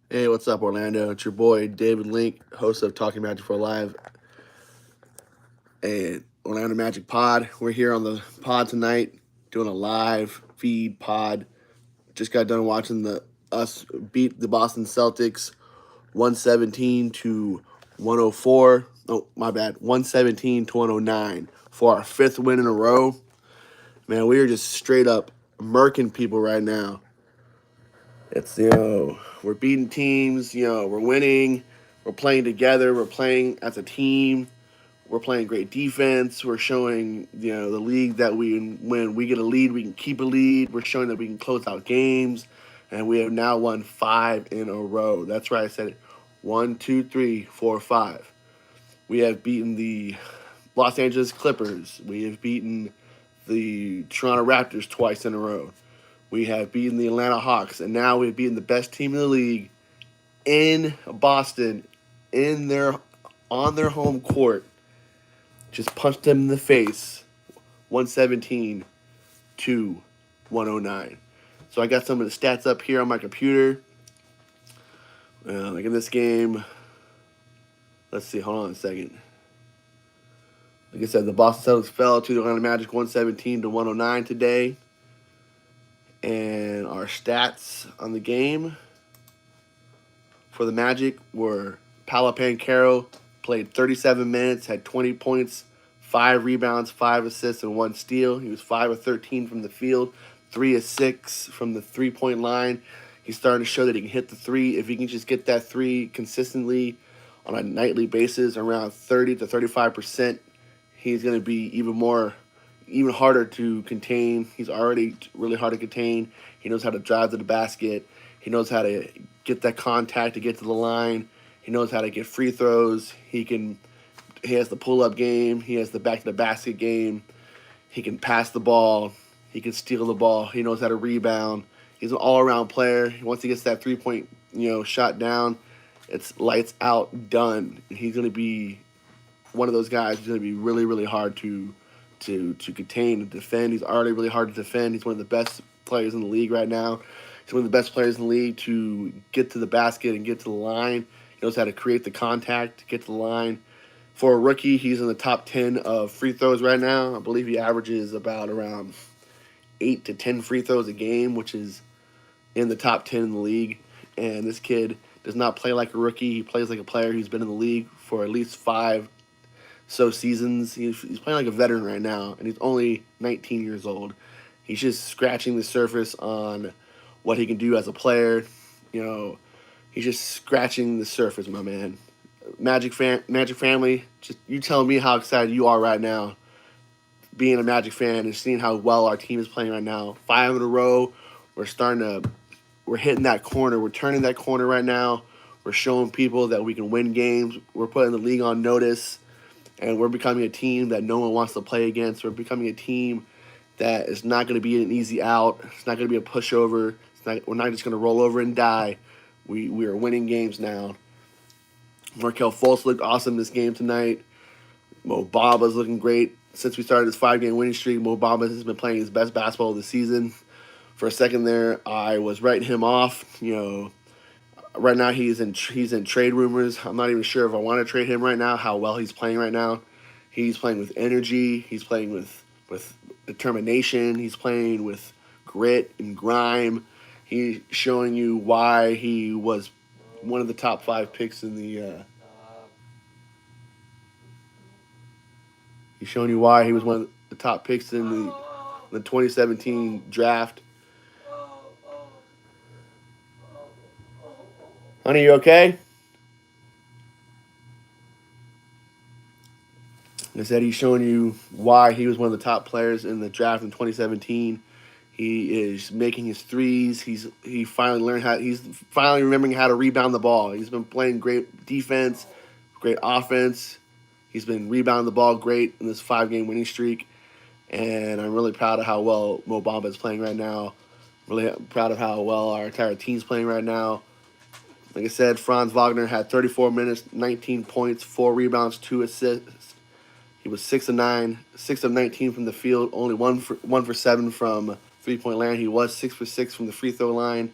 Hey, what's up, Orlando? It's your boy David Link, host of Talking Magic for Live and Orlando Magic Pod. We're here on the pod tonight, doing a live feed pod. Just got done watching the us beat the Boston Celtics 117 to 104. Oh, my bad, 117 to 109 for our fifth win in a row. Man, we are just straight up murking people right now. It's we're beating teams. We're winning. We're playing together. We're playing as a team. We're playing great defense. We're showing the league that when we get a lead, we can keep a lead. We're showing that we can close out games, and we have now won five in a row. That's right, I said it. 1, 2, 3, 4, 5. We have beaten the Los Angeles Clippers. We have beaten the Toronto Raptors twice in a row. We have beaten the Atlanta Hawks, and now we've beaten the best team in the league in Boston, in their on their home court. Just punched them in the face, 117 to 109. So I got some of the stats up here on my computer. Like in this game, let's see. Hold on a second. Like I said, the Boston Celtics fell to the Atlanta Magic 117 to 109 today. And our stats on the game for the Magic were Paolo Banchero played 37 minutes, had 20 points, 5 rebounds, 5 assists, and 1 steal. He was 5 of 13 from the field, 3 of 6 from the three-point line. He's starting to show that he can hit the three. If he can just get that three consistently on a nightly basis, around 30 to 35%, he's going to be even harder to contain. He's already really hard to contain. He knows how to drive to the basket. He knows how to get that contact to get to the line. He knows how to get free throws. He has the pull up game. He has the back to the basket game. He can pass the ball. He can steal the ball. He knows how to rebound. He's an all around player. Once he gets that 3 point shot down, it's lights out, done. He's going to be one of those guys who's going to be really, really hard to contain and defend. He's already really hard to defend. He's one of the best players in the league right now. He's one of the best players in the league to get to the basket and get to the line. He knows how to create the contact to get to the line. For a rookie, he's in the top 10 of free throws right now. I believe he averages about around 8 to 10 free throws a game, which is in the top 10 in the league. And this kid does not play like a rookie. He plays like a player who's been in the league for at least 5 seasons. He's playing like a veteran right now, and he's only 19 years old. He's just scratching the surface on what he can do as a player. You know, he's just scratching the surface, my man. Magic family, just you telling me how excited you are right now, being a Magic fan and seeing how well our team is playing right now. 5 in a row. We're starting to, we're hitting that corner. We're turning that corner right now. We're showing people that we can win games. We're putting the league on notice, and we're becoming a team that no one wants to play against. We're becoming a team that is not going to be an easy out. It's not going to be a pushover. We're not just going to roll over and die. We are winning games now. Markelle Fultz looked awesome this game tonight. Mo Bamba's looking great. Since we started this 5 game winning streak, Mo Bamba has been playing his best basketball of the season. For a second there, I was writing him off. Right now he's in trade rumors. I'm not even sure if I want to trade him right now. How well he's playing right now. He's playing with energy. He's playing with determination. He's playing with grit and grime. He's showing you why he was one of the top 5 picks in the. He's showing you why he was one of the top picks in the 2017 draft. Honey, you okay? I said he's showing you why he was one of the top players in the draft in 2017. He is making his threes. He's finally remembering how to rebound the ball. He's been playing great defense, great offense. He's been rebounding the ball great in this 5 game winning streak. And I'm really proud of how well Mo Bamba is playing right now. Really proud of how well our entire team's playing right now. Like I said, Franz Wagner had 34 minutes, 19 points, 4 rebounds, 2 assists. He was 6 of 9, 6 of 19 from the field, only one for 7 from 3 point land. He was 6 for 6 from the free throw line.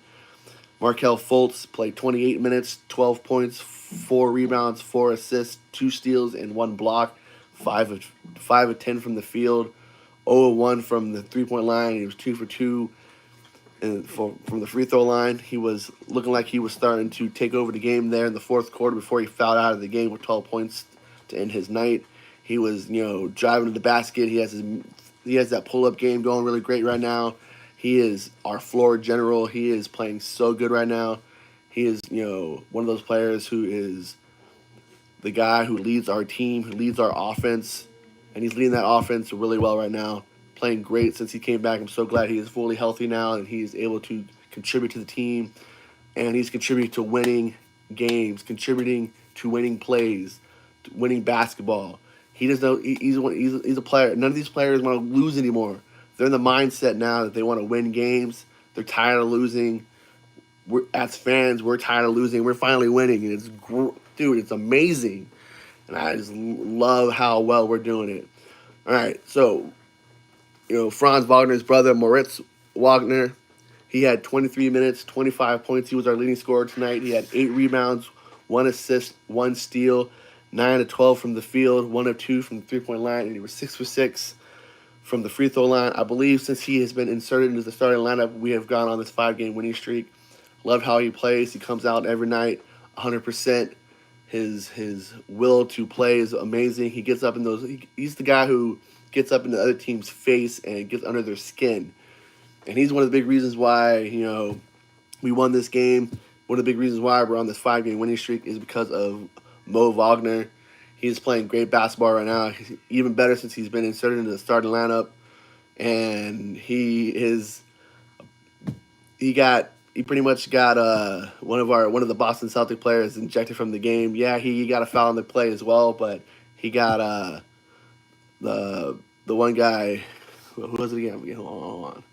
Markelle Fultz played 28 minutes, 12 points, 4 rebounds, 4 assists, 2 steals, and 1 block. 5 of 10 from the field, 0 of 1 from the 3-point line. He was 2 for 2 from the free throw line. He was looking like he was starting to take over the game there in the fourth quarter before he fouled out of the game with 12 points to end his night. He was, driving to the basket. He has that pull-up game going really great right now. He is our floor general. He is playing so good right now. He is, one of those players who is the guy who leads our team, who leads our offense, and he's leading that offense really well right now. Playing great since he came back. I'm so glad he is fully healthy now and he is able to contribute to the team, and he's contributing to winning games, contributing to winning plays, to winning basketball. He doesn't know he's a player. None of these players want to lose anymore. They're in the mindset now that they want to win games. They're tired of losing. As fans, we're tired of losing. We're finally winning, and it's amazing. And I just love how well we're doing it. All right, so, Franz Wagner's brother, Moritz Wagner, he had 23 minutes, 25 points. He was our leading scorer tonight. He had 8 rebounds, 1 assist, 1 steal, 9 of 12 from the field, 1 of 2 from the 3-point line, and he was 6 for 6 from the free throw line. I believe since he has been inserted into the starting lineup, we have gone on this 5-game winning streak. Love how he plays. He comes out every night, 100%. His will to play is amazing. He gets up in those. He's the guy who gets up in the other team's face and gets under their skin. And he's one of the big reasons why, we won this game. One of the big reasons why we're on this 5-game winning streak is because of Mo Wagner. He's playing great basketball right now. He's even better since he's been inserted into the starting lineup. And he pretty much got one of the Boston Celtic players ejected from the game. Yeah, he got a foul on the play as well, but he got the one guy. Who was it again? Hold on.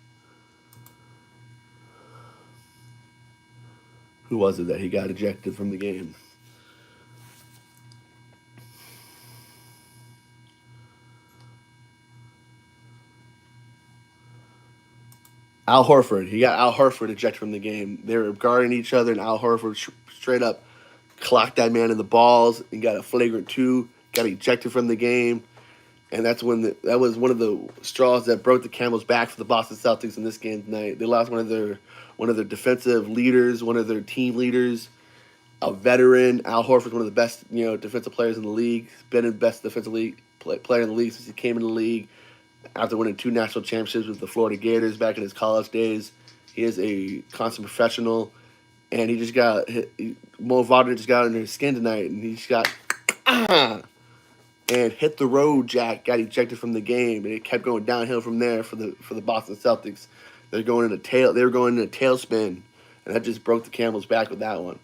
Who was it that he got ejected from the game? Al Horford. He got Al Horford ejected from the game. They were guarding each other, and Al Horford straight up clocked that man in the balls and got a flagrant 2, got ejected from the game. And that was one of the straws that broke the camel's back for the Boston Celtics in this game tonight. They lost one of their defensive leaders, one of their team leaders, a veteran. Al Horford's one of the best defensive players in the league. He's been the best defensive player in the league since he came in the league. After winning 2 national championships with the Florida Gators back in his college days, he is a constant professional, and Mo Wagner just got under his skin tonight, and he just got and hit the road. Jack got ejected from the game, and it kept going downhill from there for the Boston Celtics. They were going in a tailspin, and that just broke the camel's back with that one.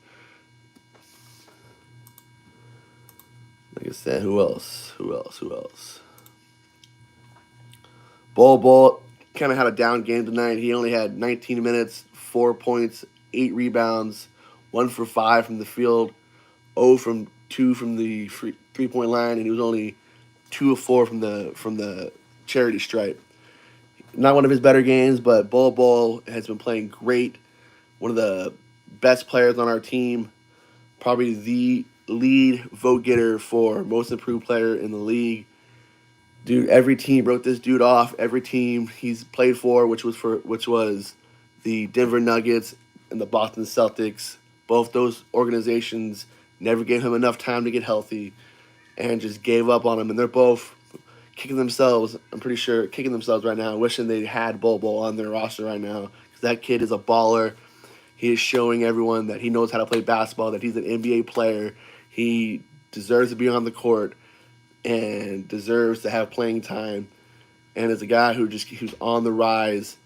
Like I said, who else? Bol kind of had a down game tonight. He only had 19 minutes, 4 points, 8 rebounds, 1 for 5 from the field, 0 from 2 from the 3-point line, and he was only 2 of 4 from the charity stripe. Not one of his better games, but Bol has been playing great. One of the best players on our team, probably the lead vote getter for most improved player in the league. Dude, every team wrote this dude off. Every team he's played for, which was the Denver Nuggets and the Boston Celtics. Both those organizations never gave him enough time to get healthy and just gave up on him. And they're both kicking themselves right now, wishing they had Bol on their roster right now. Because that kid is a baller. He is showing everyone that he knows how to play basketball, that he's an NBA player. He deserves to be on the court and deserves to have playing time, and is a guy who's on the rise.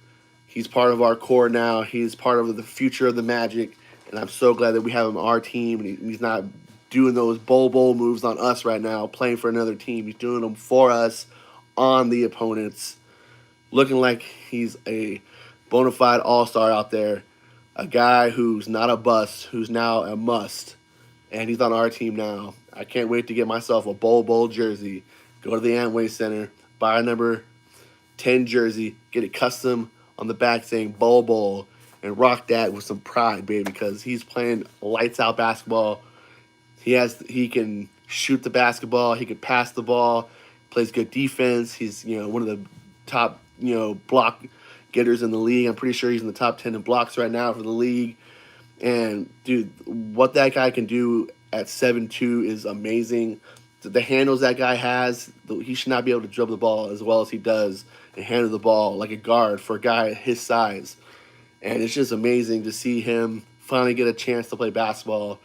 He's part of our core now. He's part of the future of the Magic, and I'm so glad that we have him on our team, and he's not doing those Bol moves on us right now, playing for another team. He's doing them for us on the opponents, looking like he's a bona fide all-star out there, a guy who's not a bust, who's now a must, and he's on our team now. I can't wait to get myself a Bol jersey, go to the Amway Center, buy a number 10 jersey, get it custom on the back saying Bol, and rock that with some pride, baby, because he's playing lights out basketball. He can shoot the basketball, he can pass the ball, plays good defense. He's one of the top block getters in the league. I'm pretty sure he's in the top 10 in blocks right now for the league. And dude, what that guy can do at 7'2" is amazing. The handles that guy has, he should not be able to dribble the ball as well as he does and handle the ball like a guard for a guy his size. And it's just amazing to see him finally get a chance to play basketball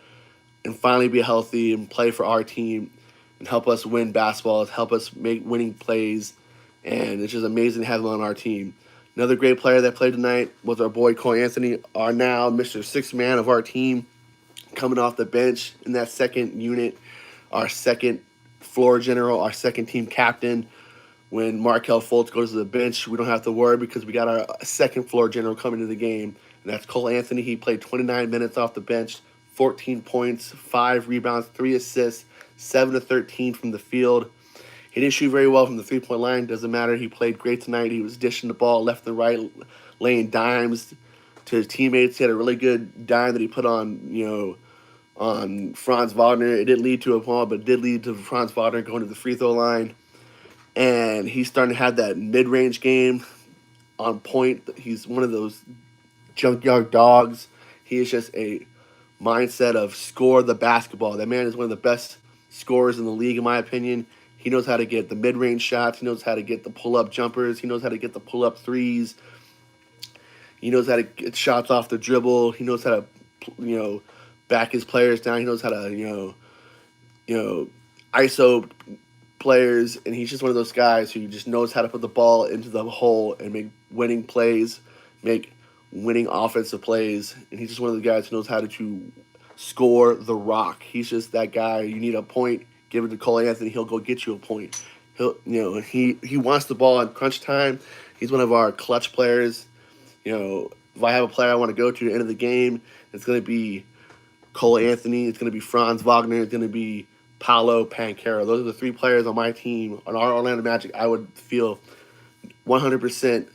and finally be healthy and play for our team and help us win basketball, help us make winning plays. And it's just amazing to have him on our team. Another great player that played tonight was our boy Cole Anthony, our now Mr. Sixth Man of our team, coming off the bench in that second unit, our second floor general, our second team captain. When Markelle Fultz goes to the bench, we don't have to worry because we got our second floor general coming to the game, and that's Cole Anthony. He played 29 minutes off the bench, 14 points, 5 rebounds, 3 assists, 7 to 13 from the field. He didn't shoot very well from the three-point line. Doesn't matter. He played great tonight. He was dishing the ball left and right, laying dimes to his teammates. He had a really good dime that he put on Franz Wagner. It didn't lead to a ball, but it did lead to Franz Wagner going to the free throw line. And he's starting to have that mid-range game on point. He's one of those junkyard dogs. He is just a mindset of score the basketball. That man is one of the best scorers in the league, in my opinion. He knows how to get the mid-range shots. He knows how to get the pull-up jumpers. He knows how to get the pull-up threes. He knows how to get shots off the dribble. He knows how to, back his players down. He knows how to, ISO players. And he's just one of those guys who just knows how to put the ball into the hole and make winning plays, make winning offensive plays. And he's just one of the guys who knows how to score the rock. He's just that guy. You need a point, give it to Cole Anthony. He'll go get you a point. He wants the ball in crunch time. He's one of our clutch players. If I have a player I want to go to at the end of the game, it's going to be Cole Anthony. It's going to be Franz Wagner. It's going to be Paolo Banchero. Those are the 3 players on my team, on our Orlando Magic, I would feel 100%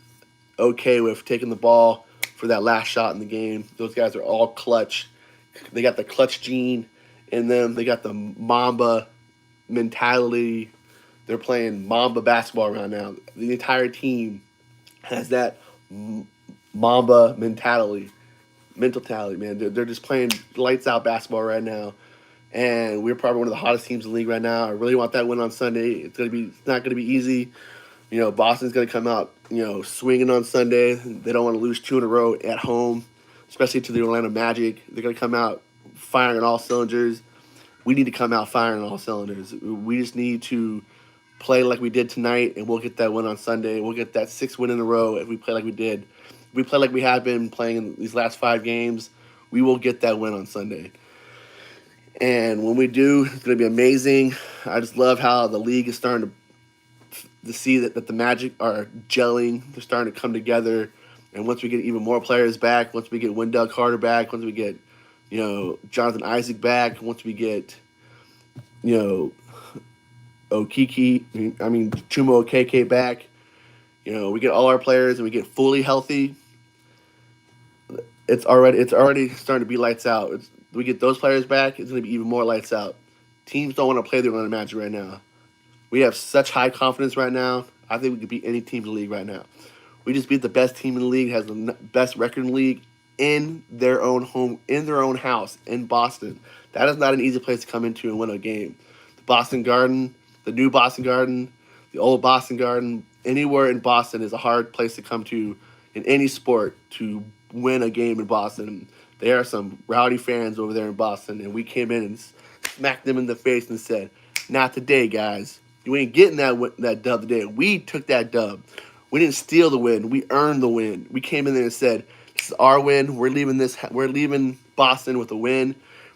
okay with taking the ball for that last shot in the game. Those guys are all clutch. They got the clutch gene in them. They got the Mamba mentality. They're playing Mamba basketball right now. The entire team has that Mamba mentality, man. They're just playing lights out basketball right now, and we're probably one of the hottest teams in the league right now. I really want that win on Sunday. It's not gonna be easy. Boston's gonna come out, swinging on Sunday. They don't want to lose 2 in a row at home, especially to the Orlando Magic. They're gonna come out firing on all cylinders. We need to come out firing on all cylinders. We just need to play like we did tonight, and we'll get that win on Sunday. We'll get that 6th win in a row if we play like we did. If we play like we have been playing in these last 5 games, we will get that win on Sunday. And when we do, it's going to be amazing. I just love how the league is starting to see that the Magic are gelling. They're starting to come together. And once we get even more players back, once we get Wendell Carter back, once we get, Jonathan Isaac back, once we get, Chuma Okeke back, we get all our players and we get fully healthy. It's already starting to be lights out. We get those players back, it's going to be even more lights out. Teams don't want to play the Orlando Magic right now. We have such high confidence right now. I think we could beat any team in the league right now. We just beat the best team in the league, has the best record in the league, in their own home, in their own house, in Boston. That is not an easy place to come into and win a game. The Boston Garden, the new Boston Garden, the old Boston Garden, anywhere in Boston is a hard place to come to in any sport to win a game in Boston. There are some rowdy fans over there in Boston, and we came in and smacked them in the face and said, "Not today, guys. You ain't getting that dub today. We took that dub. We didn't steal the win. We earned the win. We came in there and said, this is our win. We're leaving Boston with a win.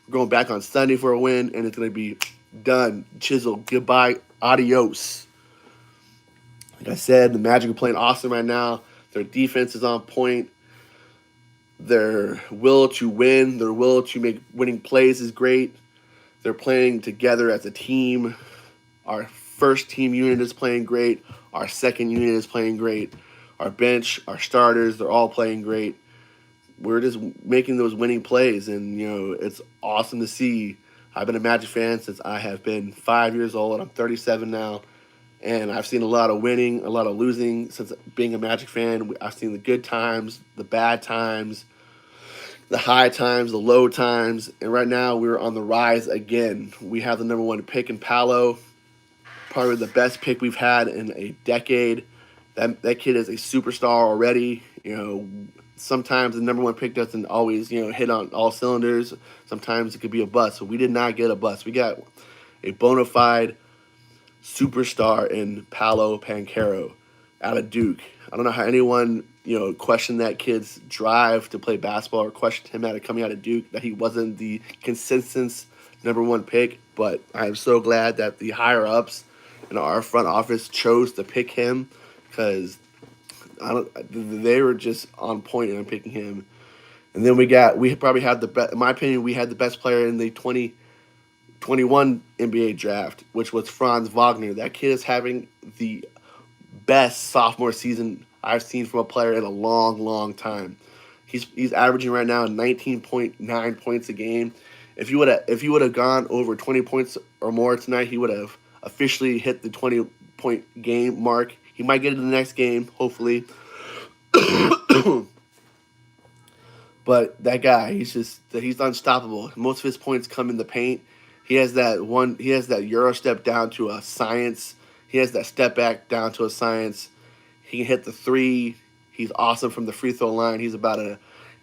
We're going back on Sunday for a win, and it's going to be done. Chisel. Goodbye. Adios." Like I said, the Magic are playing awesome right now. Their defense is on point. Their will to win, their will to make winning plays is great. They're playing together as a team. Our first team unit is playing great. Our second unit is playing great. Our bench, our starters, they're all playing great. we're just making those winning plays, and it's awesome to see. I've been a Magic fan since I have been 5 years old. I'm 37 now, and I've seen a lot of winning, a lot of losing since being a Magic fan. I've seen the good times, the bad times, the high times, the low times, and right now we're on the rise again. We have the number one pick in Paolo, probably the best pick we've had in a decade. That kid is a superstar already. Sometimes the number one pick doesn't always hit on all cylinders. Sometimes it could be a bust. So we did not get a bust. We got a bona fide superstar in Paolo Banchero out of Duke. I don't know how anyone questioned that kid's drive to play basketball or questioned him coming out of Duke, that he wasn't the consensus number one pick. But I'm so glad that the higher ups in our front office chose to pick him, because they were just on point in picking him. And then we probably had the best, in my opinion, we had the best player in the 2021 NBA draft, which was Franz Wagner. That kid is having the best sophomore season I've seen from a player in a long, long time. He's averaging right now 19.9 points a game. If you would have gone over 20 points or more tonight, he would have officially hit the 20-point game mark. He might get it in the next game, hopefully. But that guy, he's unstoppable. Most of his points come in the paint. He has that Euro step down to a science. He has that step back down to a science. He can hit the three. He's awesome from the free throw line. He's about a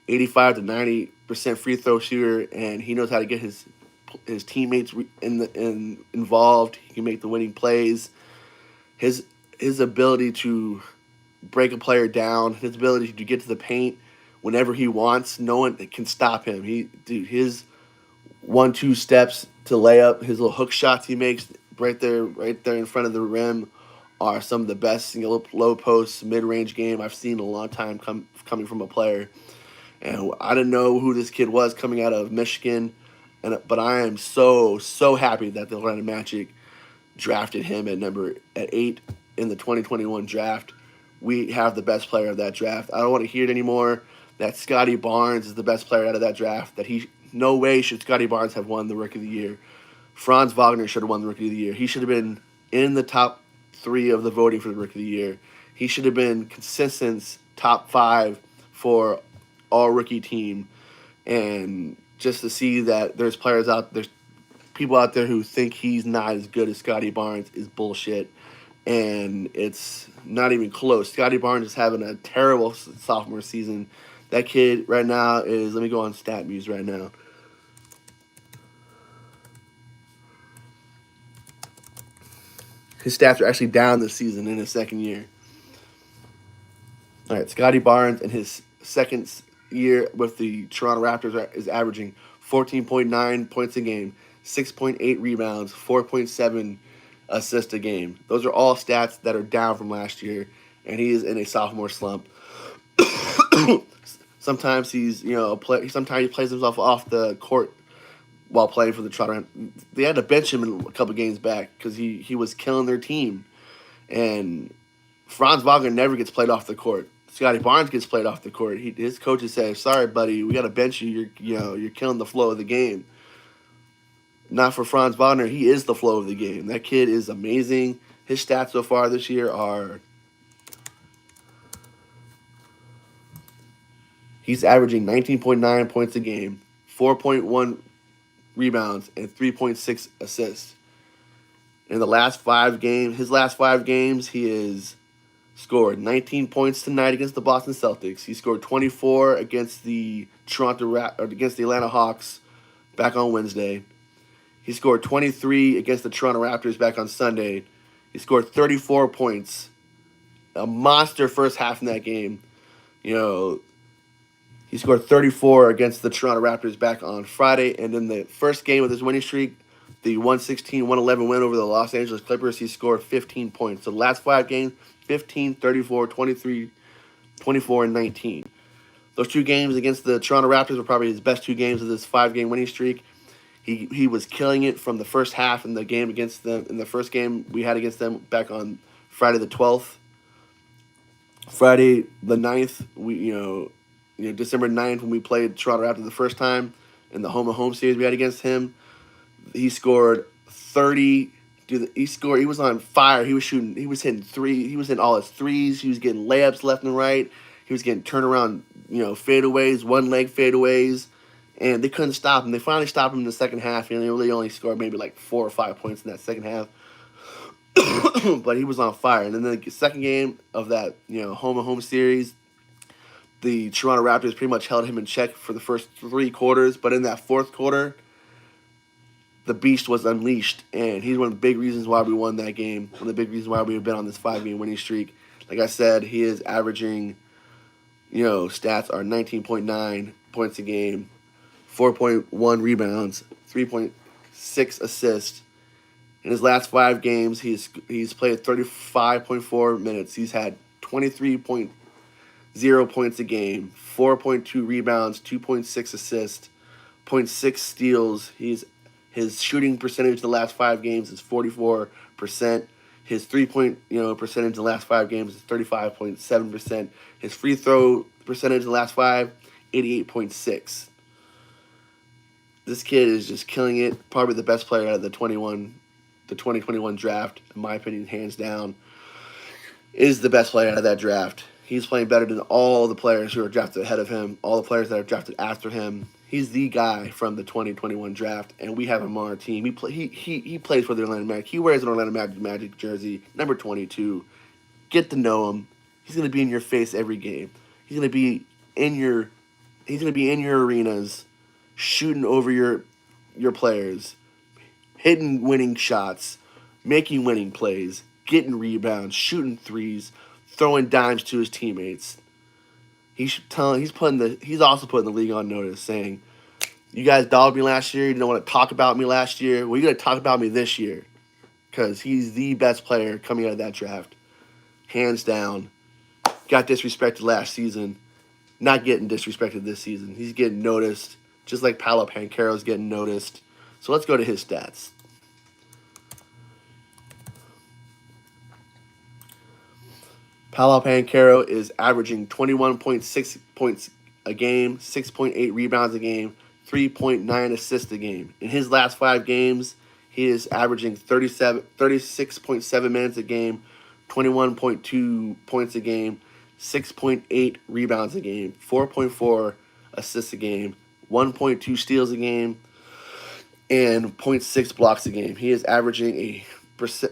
85 to 90% free throw shooter, and he knows how to get his teammates involved. He can make the winning plays. His ability to break a player down, his ability to get to the paint whenever he wants, no one can stop him. His 1-2 steps to lay up, his little hook shots he makes right there in front of the rim are some of the best low post mid range game I've seen in a long time coming from a player. And I didn't know who this kid was coming out of Michigan, but I am so happy that the Orlando Magic drafted him at 8 in the 2021 draft. We have the best player of that draft. I don't want to hear it anymore that Scotty Barnes is the best player out of that draft. No way should Scotty Barnes have won the Rookie of the Year. Franz Wagner should have won the Rookie of the Year. He should have been in the top 3 of the voting for the Rookie of the Year. He should have been consistent top 5 for all rookie team. And just to see that there's people out there who think he's not as good as Scotty Barnes is bullshit. And it's not even close. Scotty Barnes is having a terrible sophomore season. That kid right now is, let me go on StatMuse right now. His stats are actually down this season in his second year. All right, Scotty Barnes in his second year with the Toronto Raptors is averaging 14.9 points a game, 6.8 rebounds, 4.7 assists a game. Those are all stats that are down from last year, and he is in a sophomore slump. Sometimes sometimes he plays himself off the court while playing for the Toronto. They had to bench him a couple games back because he was killing their team. And Franz Wagner never gets played off the court. Scotty Barnes gets played off the court. His coaches say, "Sorry, buddy, we got to bench you. You're killing the flow of the game." Not for Franz Wagner. He is the flow of the game. That kid is amazing. His stats so far this year are he's averaging 19.9 points a game, 4.1 rebounds, and 3.6 assists. In the last 5 games, he has scored 19 points tonight against the Boston Celtics. He scored 24 against the Atlanta Hawks back on Wednesday. He scored 23 against the Toronto Raptors back on Sunday. He scored 34 points. A monster first half in that game. He scored 34 against the Toronto Raptors back on Friday. And in the first game of his winning streak, the 116-111 win over the Los Angeles Clippers, he scored 15 points. So the last 5 games, 15, 34, 23, 24, and 19. Those 2 games against the Toronto Raptors were probably his best 2 games of this 5-game winning streak. He was killing it from the first half in the game against them. In the first game we had against them back on Friday the 12th. Friday the 9th, December 9th when we played Toronto Raptors the first time in the home series we had against him. He scored 30. He scored. He was on fire. He was shooting. He was hitting three. He was hitting all his threes. He was getting layups left and right. He was getting turnaround, fadeaways, one leg fadeaways, and they couldn't stop him. They finally stopped him in the second half, and they really only scored maybe like 4 or 5 points in that second half. But he was on fire. And then the second game of that, home series, the Toronto Raptors pretty much held him in check for the first 3 quarters. But in that fourth quarter, the beast was unleashed, and he's one of the big reasons why we won that game. One of the big reasons why we've been on this 5-game winning streak. Like I said, he is averaging, stats are 19.9 points a game, 4.1 rebounds, 3.6 assists. In his last 5 games, he's played 35.4 minutes. He's had 23.0 points a game, 4.2 rebounds, 2.6 assists, 0.6 steals. His shooting percentage the last 5 games is 44%. His 3-point percentage the last 5 games is 35.7%. His free throw percentage the last 5, 88.6. This kid is just killing it. Probably the best player out of the 2021 draft, in my opinion, hands down, is the best player out of that draft. He's playing better than all the players who are drafted ahead of him, all the players that are drafted after him. He's the guy from the 2021 draft, and we have him on our team. He plays for the Orlando Magic. He wears an Orlando Magic jersey, number 22. Get to know him. He's going to be in your face every game. He's going to be in your arenas, shooting over your players, hitting winning shots, making winning plays, getting rebounds, shooting threes, throwing dimes to his teammates. He's also putting the league on notice, saying, "You guys dogged me last year. You didn't want to talk about me last year. Well, you're going to talk about me this year," because he's the best player coming out of that draft, hands down. Got disrespected last season, not getting disrespected this season. He's getting noticed, just like Paolo Banchero's getting noticed. So let's go to his stats. Paolo Banchero is averaging 21.6 points a game, 6.8 rebounds a game, 3.9 assists a game. In his last 5 games, he is averaging 36.7 minutes a game, 21.2 points a game, 6.8 rebounds a game, 4.4 assists a game, 1.2 steals a game, and 0.6 blocks a game. He is averaging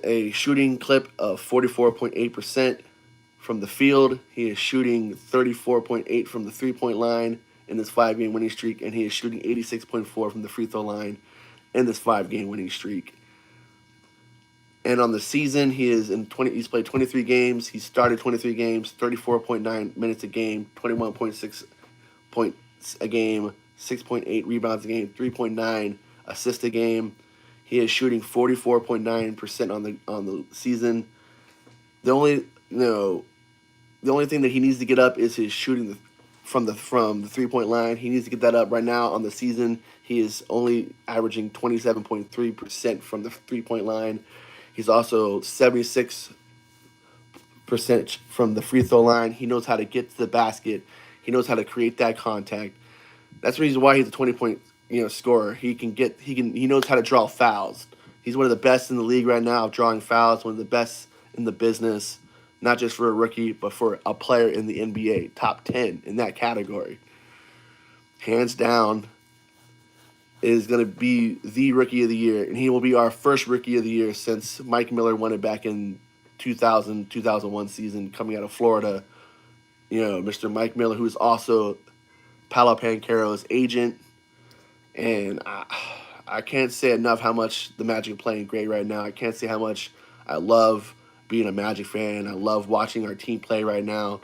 a shooting clip of 44.8%. From the field, he is shooting 34.8 from the 3-point line in this 5-game winning streak, and he is shooting 86.4 from the free throw line in this 5-game winning streak. And on the season, he's played 23 games. He started 23 games, 34.9 minutes a game, 21.6 points a game, 6.8 rebounds a game, 3.9 assists a game. He is shooting 44.9% on the season. The only thing that he needs to get up is his shooting from the 3-point line. He needs to get that up right now on the season. He is only averaging 27.3% from the 3-point line. He's also 76% from the free throw line. He knows how to get to the basket. He knows how to create that contact. That's the reason why he's a 20-point scorer. He knows how to draw fouls. He's one of the best in the league right now of drawing fouls. One of the best in the business. Not just for a rookie, but for a player in the NBA. Top 10 in that category. Hands down, is going to be the Rookie of the Year. And he will be our first Rookie of the Year since Mike Miller won it back in 2001 season coming out of Florida. Mr. Mike Miller, who is also Paolo Banchero's agent. And I can't say enough how much the Magic are playing great right now. I can't say how much I love being a Magic fan. I love watching our team play right now.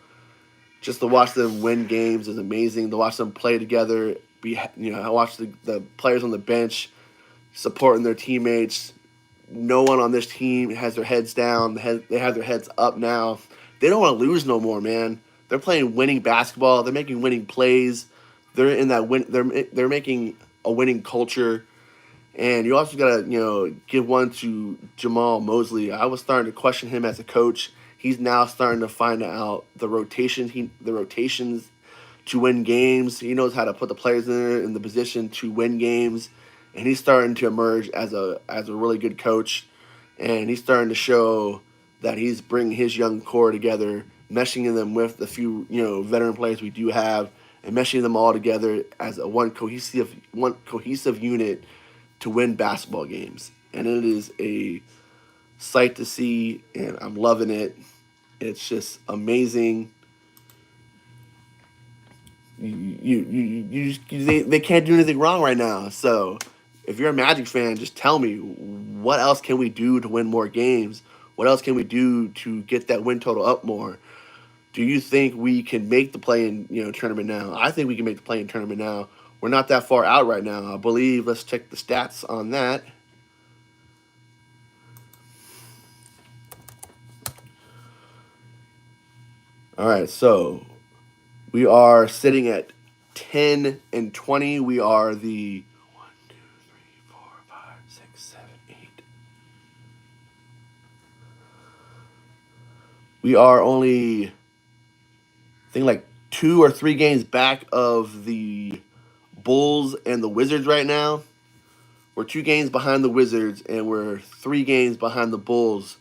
Just to watch them win games is amazing. To watch them play together, I watch the players on the bench supporting their teammates. No one on this team has their heads down. They have their heads up now. They don't want to lose no more, man. They're playing winning basketball. They're making winning plays. They're in that win. They're making a winning culture. And you also got to, give one to Jamal Mosley. I was starting to question him as a coach. He's now starting to find out the rotations to win games. He knows how to put the players in the position to win games, and he's starting to emerge as a really good coach. And he's starting to show that he's bringing his young core together, meshing them with the few veteran players we do have, and meshing them all together as a one cohesive unit to win basketball games. And it is a sight to see, and I'm loving it. It's just amazing. They can't do anything wrong right now. So if you're a Magic fan, just tell me, what else can we do to win more games? What else can we do to get that win total up more? Do you think we can make the play-in tournament now? I think we can make the play-in tournament now. We're not that far out right now, I believe. Let's check the stats on that. All right, so we are sitting at 10-20. We are the 1, 2, 3, 4, 5, 6, 7, 8. We are only, I think, like 2 or 3 games back of the Bulls and the Wizards right now. We're 2 games behind the Wizards, and we're 3 games behind the Bulls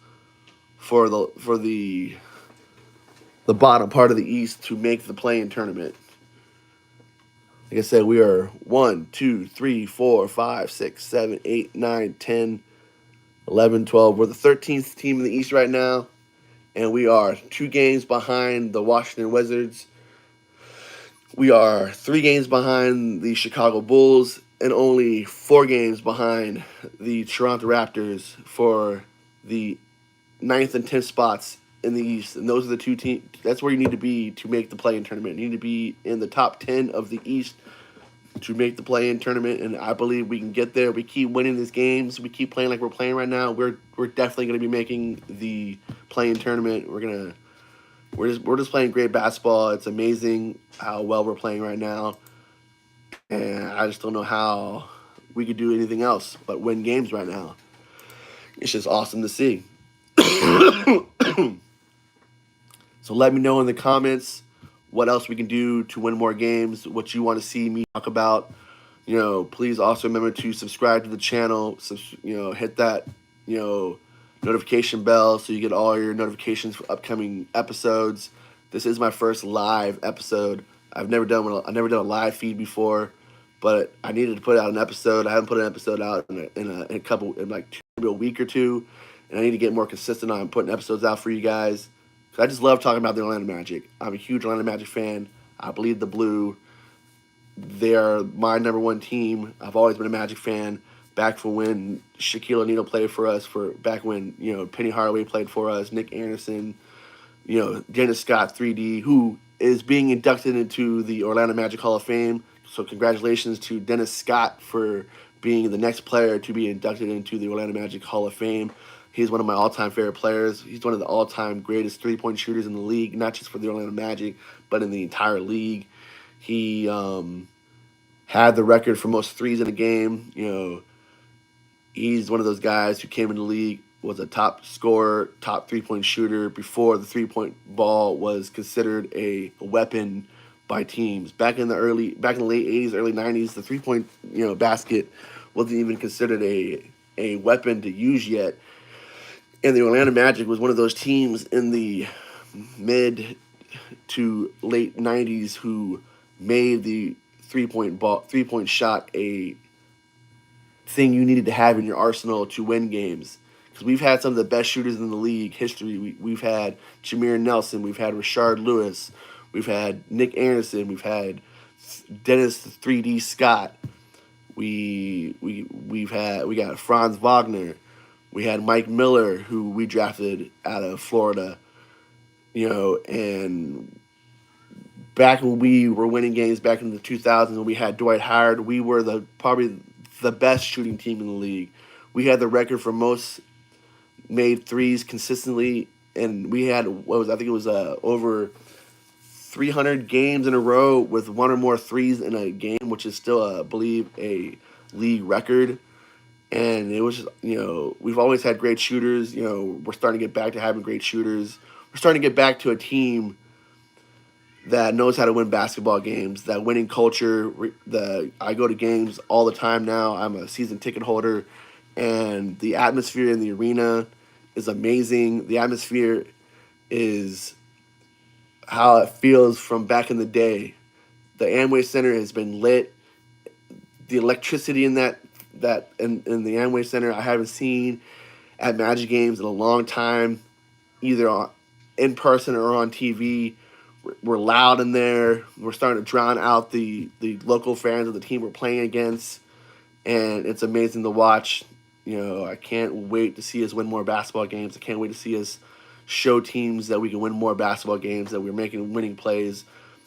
for the bottom part of the East to make the play-in tournament. Like I said, we are 1, 2, 3, 4, 5, 6, 7, 8, 9, 10, 11, 12. We're the 13th team in the East right now, and we are 2 games behind the Washington Wizards. We are 3 games behind the Chicago Bulls and only 4 games behind the Toronto Raptors for the 9th and 10th spots in the East. And those are the 2 teams. That's where you need to be to make the play-in tournament. You need to be in the top 10 of the East to make the play-in tournament, and I believe we can get there. We keep winning these games. We keep playing like we're playing right now. We're definitely going to be making the play-in tournament. We're just playing great basketball. It's amazing how well we're playing right now, and I just don't know how we could do anything else but win games right now. It's just awesome to see. So let me know in the comments what else we can do to win more games, what you want to see me talk about. Please also remember to subscribe to the channel. Hit that, notification bell so you get all your notifications for upcoming episodes. This is my first live episode. I've never done a live feed before, but I needed to put out an episode. I haven't put an episode out in like a week or two, and I need to get more consistent on putting episodes out for you guys. I just love talking about the Orlando Magic. I'm a huge Orlando Magic fan. I bleed the blue. They are my number 1 team. I've always been a Magic fan. Back from when Shaquille O'Neal played for us, back when Penny Hardaway played for us, Nick Anderson, Dennis Scott 3D, who is being inducted into the Orlando Magic Hall of Fame. So congratulations to Dennis Scott for being the next player to be inducted into the Orlando Magic Hall of Fame. He's one of my all-time favorite players. He's one of the all-time greatest three-point shooters in the league, not just for the Orlando Magic, but in the entire league. He had the record for most threes in a game. He's one of those guys who came in the league, was a top scorer, top three-point shooter before the three-point ball was considered a weapon by teams. Back in the late 80s, early 90s, the three-point basket wasn't even considered a weapon to use yet. And the Orlando Magic was one of those teams in the mid to late 90s who made the three-point shot a thing you needed to have in your arsenal to win games. Because we've had some of the best shooters in the league history. We've had Jameer Nelson, we've had Rashard Lewis, we've had Nick Anderson, we've had Dennis 3D Scott. We got Franz Wagner. We had Mike Miller, who we drafted out of Florida, and back when we were winning games back in the 2000s when we had Dwight Howard, we were probably the best shooting team in the league. We had the record for most made threes consistently, and we had over 300 games in a row with 1 or more threes in a game, which is still, I believe, a league record. And it was just, we've always had great shooters. We're starting to get back to having great shooters. We're starting to get back to a team that knows how to win basketball games, that winning culture. I go to games all the time now. I'm a season ticket holder, and the atmosphere in the arena is amazing. The atmosphere is how it feels from back in the day. The Amway Center has been lit. The electricity in in the Amway Center I haven't seen at Magic games in a long time, either in person or on TV. We're loud in there. We're starting to drown out the local fans of the team we're playing against, and it's amazing to watch. I can't wait to see us win more basketball games. I can't wait to see us show teams that we can win more basketball games, that we're making winning plays,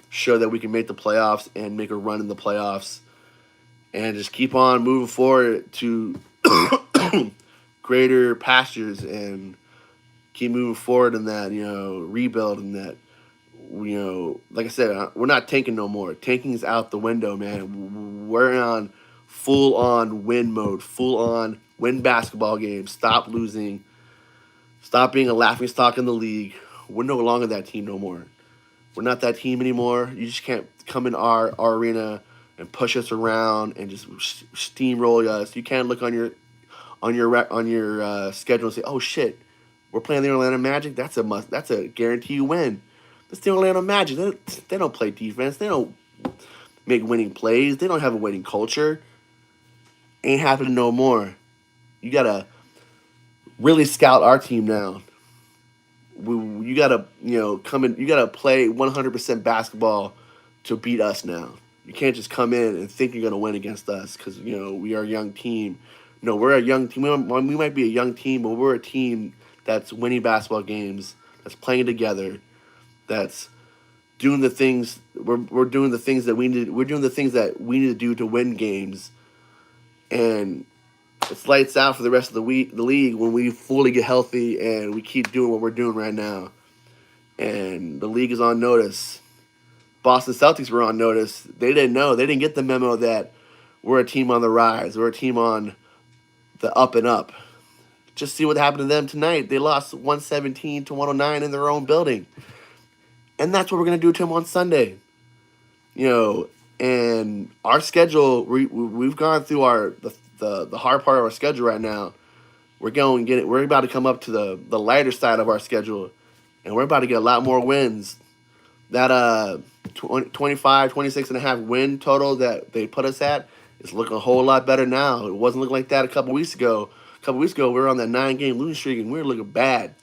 show that we can make the playoffs and make a run in the playoffs, and just keep on moving forward to greater pastures and keep moving forward in that, rebuild and that, like I said, we're not tanking no more. Tanking is out the window, man. We're on full on win mode, full on win basketball games. Stop losing. Stop being a laughing stock in the league. We're no longer that team no more. We're not that team anymore. You just can't come in our arena and push us around and just steamroll us. You can't look on your schedule and say, "Oh shit, we're playing the Orlando Magic. That's a must. That's a guarantee win." That's the Orlando Magic. They don't play defense. They don't make winning plays. They don't have a winning culture. Ain't happening no more. You gotta really scout our team now. You gotta come in. You gotta play 100% basketball to beat us now. You can't just come in and think you're gonna win against us because we are a young team. No, we're a young team. We might be a young team, but we're a team that's winning basketball games, that's playing together, that's doing the things. We're doing the things that we need. We're doing the things that we need to do to win games, and it's lights out for the rest of the league when we fully get healthy and we keep doing what we're doing right now. And the league is on notice. Boston Celtics were on notice. They didn't know. They didn't get the memo that we're a team on the rise. We're a team on the up and up. Just see what happened to them tonight. They lost 117 to 109 in their own building. And that's what we're going to do to them on Sunday. And our schedule, we've gone through the hard part of our schedule right now. We're about to come up to the lighter side of our schedule, and we're about to get a lot more wins. That 25, 26 and a half win total that they put us at is looking a whole lot better now. It wasn't looking like that a couple weeks ago. A couple weeks ago, we were on that 9-game losing streak, and we were looking bad.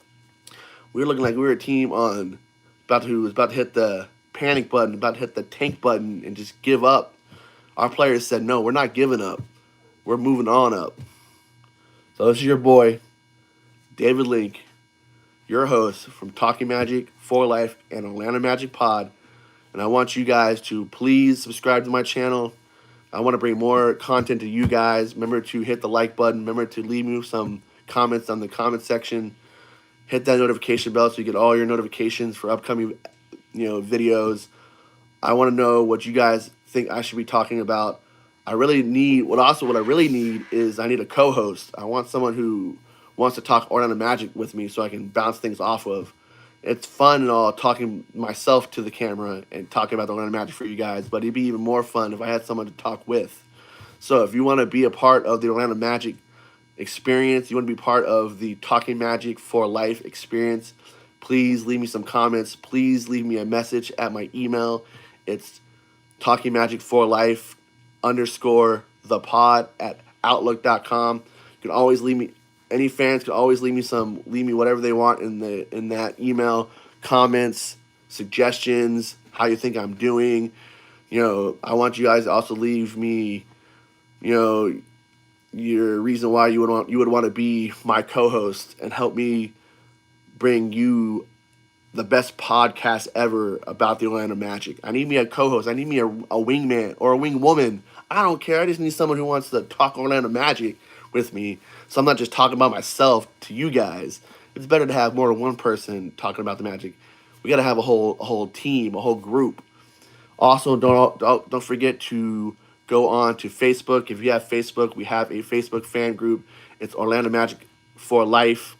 We were looking like we were a team about to hit the panic button, about to hit the tank button, and just give up. Our players said, "No, we're not giving up. We're moving on up." So this is your boy, David Link, your host from Talking Magic, For Life, and Orlando Magic Pod. And I want you guys to please subscribe to my channel. I want to bring more content to you guys. Remember to hit the like button. Remember to leave me some comments on the comment section. Hit that notification bell so you get all your notifications for upcoming videos. I want to know what you guys think I should be talking about. I really need what I really need is I need a co-host. I want someone who wants to talk Orlando Magic with me so I can bounce things off of. It's fun and all talking myself to the camera and talking about the Orlando Magic for you guys, but it'd be even more fun if I had someone to talk with. So if you want to be a part of the Orlando Magic experience, you want to be part of the Talking Magic for Life experience, please leave me some comments. Please leave me a message at my email. It's talkingmagicforlife_thepod@outlook.com. You can always leave me. Any fans can always leave me whatever they want in that email, comments, suggestions, how you think I'm doing. I want you guys to also leave me, your reason why you would want to be my co-host and help me bring you the best podcast ever about the Orlando Magic. I need me a co-host. I need me a wingman or a wing woman. I don't care. I just need someone who wants to talk Orlando Magic with me. So I'm not just talking about myself to you guys. It's better to have more than one person talking about the Magic. We got to have a whole team, a whole group. Also, don't forget to go on to Facebook. If you have Facebook, we have a Facebook fan group. It's Orlando Magic for Life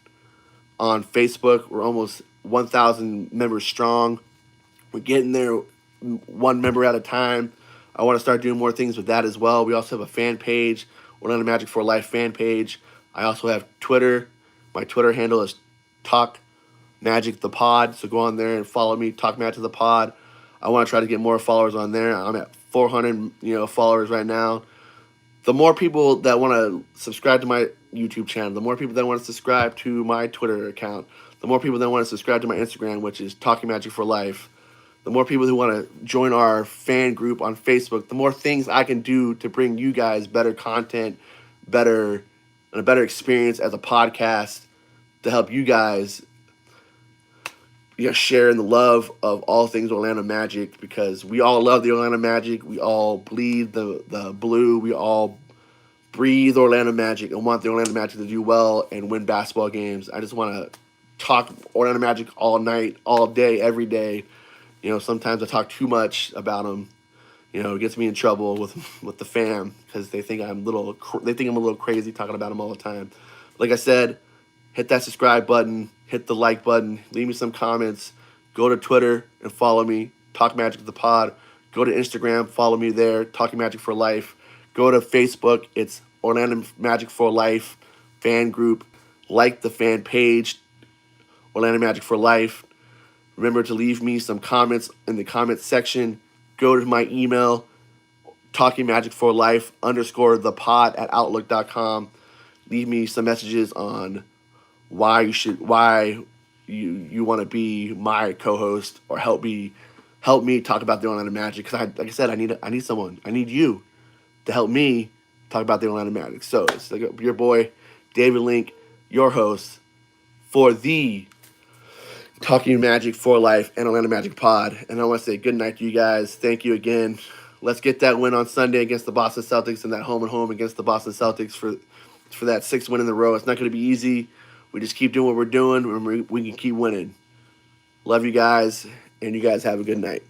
on Facebook. We're almost 1,000 members strong. We're getting there one member at a time. I want to start doing more things with that as well. We also have a fan page, Orlando Magic for Life fan page. I also have Twitter. My Twitter handle is Talk Magic the Pod. So go on there and follow me, Talk Magic the Pod. I want to try to get more followers on there. I'm at 400, followers right now. The more people that want to subscribe to my YouTube channel, the more people that want to subscribe to my Twitter account, the more people that want to subscribe to my Instagram, which is Talking Magic for Life, the more people who want to join our fan group on Facebook, the more things I can do to bring you guys better content, and a better experience as a podcast to help you guys share in the love of all things Orlando Magic, because we all love the Orlando Magic. We all bleed the blue. We all breathe Orlando Magic and want the Orlando Magic to do well and win basketball games. I just want to talk Orlando Magic all night, all day, every day. Sometimes I talk too much about them. It gets me in trouble with the fam because they think I'm a little crazy talking about them all the time. Like I said, hit that subscribe button, hit the like button, leave me some comments. Go to Twitter and follow me, Talk Magic the Pod. Go to Instagram, follow me there, Talking Magic for Life. Go to Facebook, it's Orlando Magic for Life fan group. Like the fan page, Orlando Magic for Life. Remember to leave me some comments in the comments section. Go to my email, talkingmagicforlife_thepod@outlook.com. Leave me some messages on why you want to be my co-host or help me talk about the Orlando Magic. Because like I said, I need someone. I need you to help me talk about the Orlando Magic. So it's like your boy David Link, your host for the Talking Magic for Life and Orlando Magic Pod. And I want to say good night to you guys. Thank you again. Let's get that win on Sunday against the Boston Celtics and that home and home against the Boston Celtics for that 6th win in a row. It's not going to be easy. We just keep doing what we're doing and we can keep winning. Love you guys, and you guys have a good night.